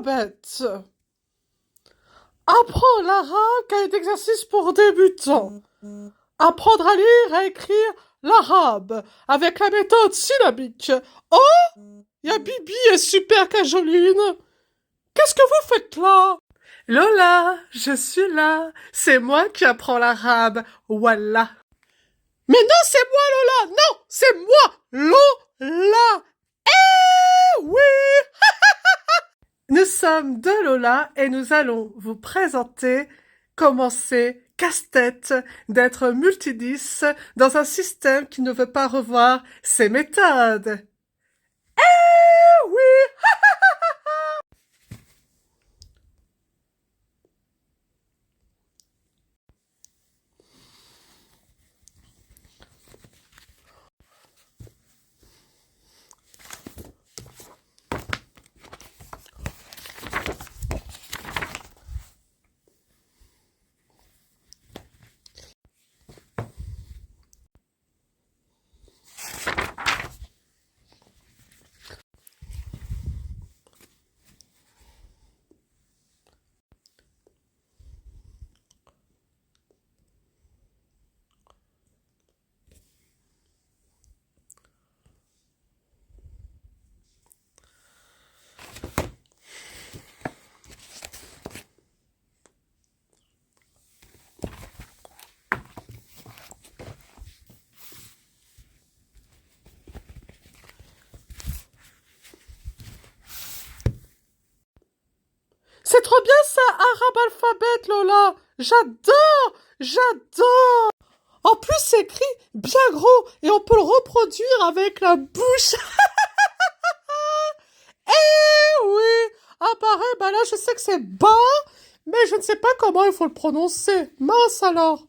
l'alphabet. Apprendre l'arabe, cahier d'exercice pour débutants. Apprendre à lire et à écrire l'arabe avec la méthode syllabique. Oh, il y a Bibi et Super Cajoline. Qu'est-ce que vous faites là? Lola, je suis là. C'est moi qui apprends l'arabe. Voilà. Mais non, c'est moi, Lola. Non, c'est moi, Lola. Eh oui. Nous sommes deux Lola et nous allons vous présenter comment c'est casse-tête d'être multidis dans un système qui ne veut pas revoir ses méthodes. Eh oui. C'est trop bien ça, arabe alphabet, Lola. J'adore, j'adore. En plus, c'est écrit bien gros et on peut le reproduire avec la bouche. Eh oui. Ah pareil, bah là, je sais que c'est bas, mais je ne sais pas comment il faut le prononcer. Mince alors.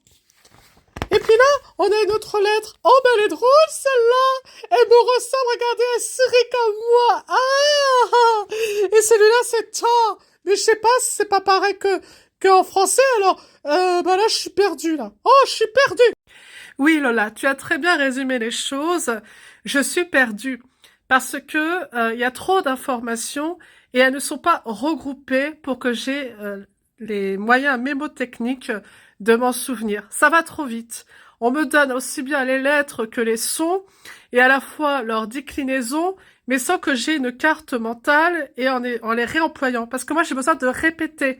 Et puis là, on a une autre lettre. Oh, mais elle est drôle, celle-là. Elle me ressemble, regardez, elle sourit comme moi. Ah. Et celui-là, c'est ta. Mais je sais pas si c'est pas pareil qu'en français, alors, bah là, je suis perdue, là. Oh, je suis perdue. Oui, Lola, tu as très bien résumé les choses. Je suis perdue. Parce que, y a trop d'informations et elles ne sont pas regroupées pour que j'ai, les moyens mémotechniques de m'en souvenir. Ça va trop vite. On me donne aussi bien les lettres que les sons et à la fois leur déclinaison, mais sans que j'ai une carte mentale et en les réemployant. Parce que moi, j'ai besoin de répéter.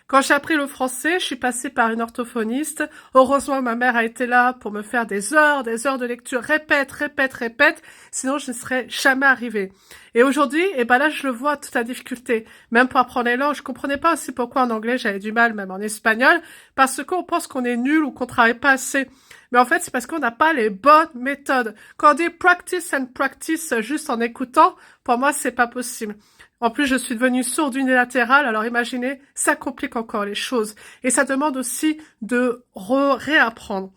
Quand j'ai appris le français, je suis passée par une orthophoniste. Heureusement, ma mère a été là pour me faire des heures de lecture. Répète, répète, répète. Sinon, je ne serais jamais arrivée. Et aujourd'hui, eh ben là, je le vois, toute la difficulté. Même pour apprendre les langues, je comprenais pas aussi pourquoi en anglais j'avais du mal, même en espagnol, parce qu'on pense qu'on est nul ou qu'on travaille pas assez. Mais en fait, c'est parce qu'on n'a pas les bonnes méthodes. Quand on dit practice and practice juste en écoutant, pour moi, c'est pas possible. En plus, je suis devenue sourde unilatérale, alors imaginez, ça complique encore les choses. Et ça demande aussi de réapprendre.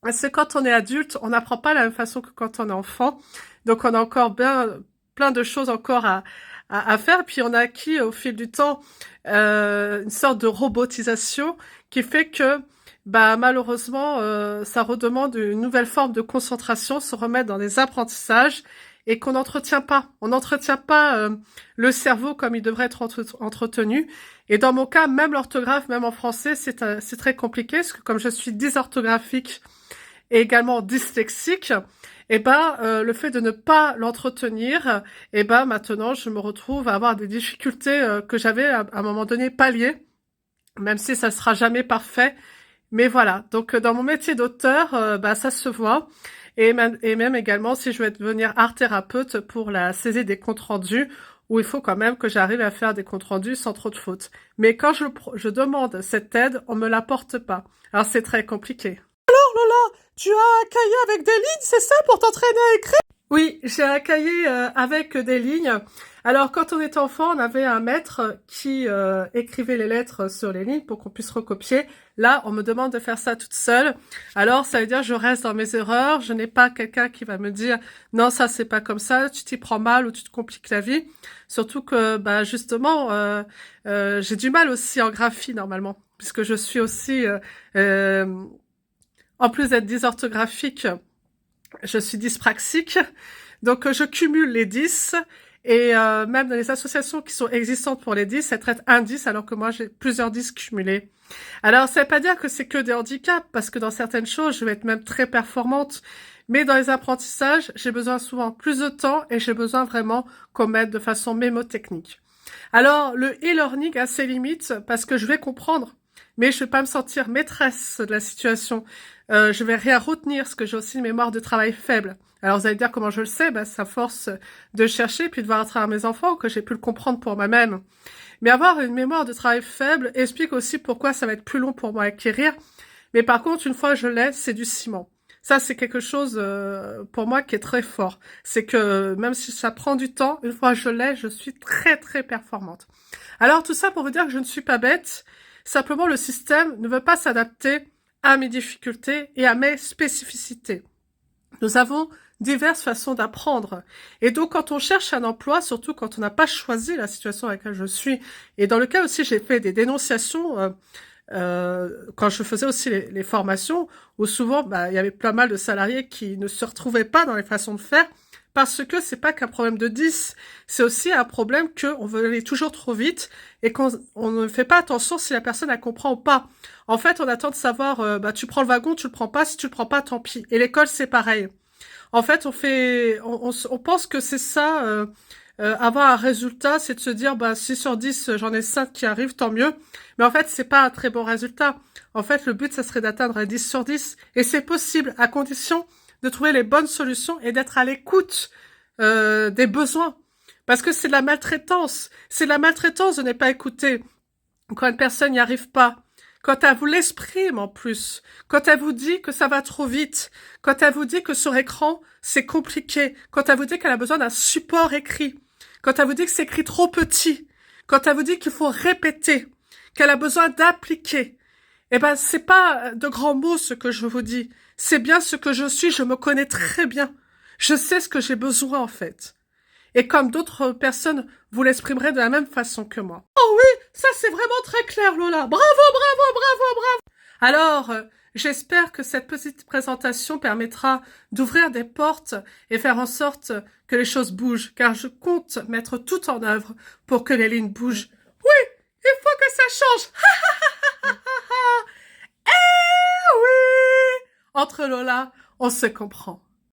Parce que quand on est adulte, on n'apprend pas de la même façon que quand on est enfant. Donc on a encore plein de choses encore à faire. Puis on a acquis au fil du temps une sorte de robotisation qui fait que bah malheureusement ça redemande une nouvelle forme de concentration, se remettre dans des apprentissages et qu'on n'entretient pas. On n'entretient pas le cerveau comme il devrait être entretenu. Et dans mon cas, même l'orthographe, même en français, c'est très compliqué parce que comme je suis dysorthographique et également dyslexique, et ben le fait de ne pas l'entretenir, et ben maintenant je me retrouve à avoir des difficultés que j'avais à un moment donné pallier, même si ça sera jamais parfait. Mais voilà, donc dans mon métier d'auteur, bah ça se voit. Et même également si je vais devenir art thérapeute pour la saisie des comptes rendus, où il faut quand même que j'arrive à faire des comptes rendus sans trop de fautes. Mais quand je demande cette aide, on me l'apporte pas. Alors c'est très compliqué. Alors Lola, tu as un cahier avec des lignes, c'est ça, pour t'entraîner à écrire? Oui, j'ai un cahier avec des lignes. Alors, quand on était enfant, on avait un maître qui écrivait les lettres sur les lignes pour qu'on puisse recopier. Là, on me demande de faire ça toute seule. Alors, ça veut dire que je reste dans mes erreurs. Je n'ai pas quelqu'un qui va me dire « Non, ça, c'est pas comme ça. Tu t'y prends mal ou tu te compliques la vie. » Surtout que, bah, justement, j'ai du mal aussi en graphie, normalement. Puisque je suis aussi, en plus d'être dysorthographique, je suis dyspraxique. Donc, je cumule les 10. Et même dans les associations qui sont existantes pour les 10, elles traitent un 10 alors que moi j'ai plusieurs 10 cumulés. Alors ça veut pas dire que c'est que des handicaps, parce que dans certaines choses, je vais être même très performante. Mais dans les apprentissages, j'ai besoin souvent plus de temps et j'ai besoin vraiment qu'on m'aide de façon mémotechnique. Alors, le e-learning a ses limites parce que je vais comprendre, mais je vais pas me sentir maîtresse de la situation. Je vais rien retenir parce que j'ai aussi une mémoire de travail faible. Alors vous allez dire comment je le sais, bah, ça force de chercher puis de voir à travers mes enfants que j'ai pu le comprendre pour moi-même. Mais avoir une mémoire de travail faible explique aussi pourquoi ça va être plus long pour moi à acquérir. Mais par contre, une fois que je l'ai, c'est du ciment. Ça, c'est quelque chose pour moi qui est très fort. C'est que même si ça prend du temps, une fois que je l'ai, je suis très très performante. Alors tout ça pour vous dire que je ne suis pas bête. Simplement, le système ne veut pas s'adapter à mes difficultés et à mes spécificités. Nous avons diverses façons d'apprendre. Et donc, quand on cherche un emploi, surtout quand on n'a pas choisi la situation dans laquelle je suis, et dans le cas aussi, j'ai fait des dénonciations quand je faisais aussi les formations, où souvent, bah, il y avait pas mal de salariés qui ne se retrouvaient pas dans les façons de faire, parce que c'est pas qu'un problème de 10, c'est aussi un problème qu'on veut aller toujours trop vite et qu'on ne fait pas attention si la personne elle comprend ou pas. En fait, on attend de savoir, bah tu prends le wagon, tu le prends pas, si tu le prends pas, tant pis. Et l'école, c'est pareil. En fait, on pense que c'est ça, avoir un résultat, c'est de se dire, bah, 6 sur 10, j'en ai 5 qui arrivent, tant mieux. Mais en fait, c'est pas un très bon résultat. En fait, le but, ça serait d'atteindre un 10 sur 10. Et c'est possible, à condition de trouver les bonnes solutions et d'être à l'écoute, des besoins. Parce que c'est de la maltraitance. C'est de la maltraitance de ne pas écouter. Quand une personne n'y arrive pas, quand elle vous l'exprime en plus, quand elle vous dit que ça va trop vite, quand elle vous dit que sur écran, c'est compliqué, quand elle vous dit qu'elle a besoin d'un support écrit, quand elle vous dit que c'est écrit trop petit, quand elle vous dit qu'il faut répéter, qu'elle a besoin d'appliquer, eh ben, c'est pas de grands mots ce que je vous dis. C'est bien ce que je suis, je me connais très bien. Je sais ce que j'ai besoin, en fait. Et comme d'autres personnes vous l'exprimeraient de la même façon que moi. Oh oui, ça c'est vraiment très clair, Lola. Bravo, bravo, bravo, bravo. Alors, j'espère que cette petite présentation permettra d'ouvrir des portes et faire en sorte que les choses bougent, car je compte mettre tout en œuvre pour que les lignes bougent. Oui, il faut que ça change. Eh oui! Entre Lola, on se comprend.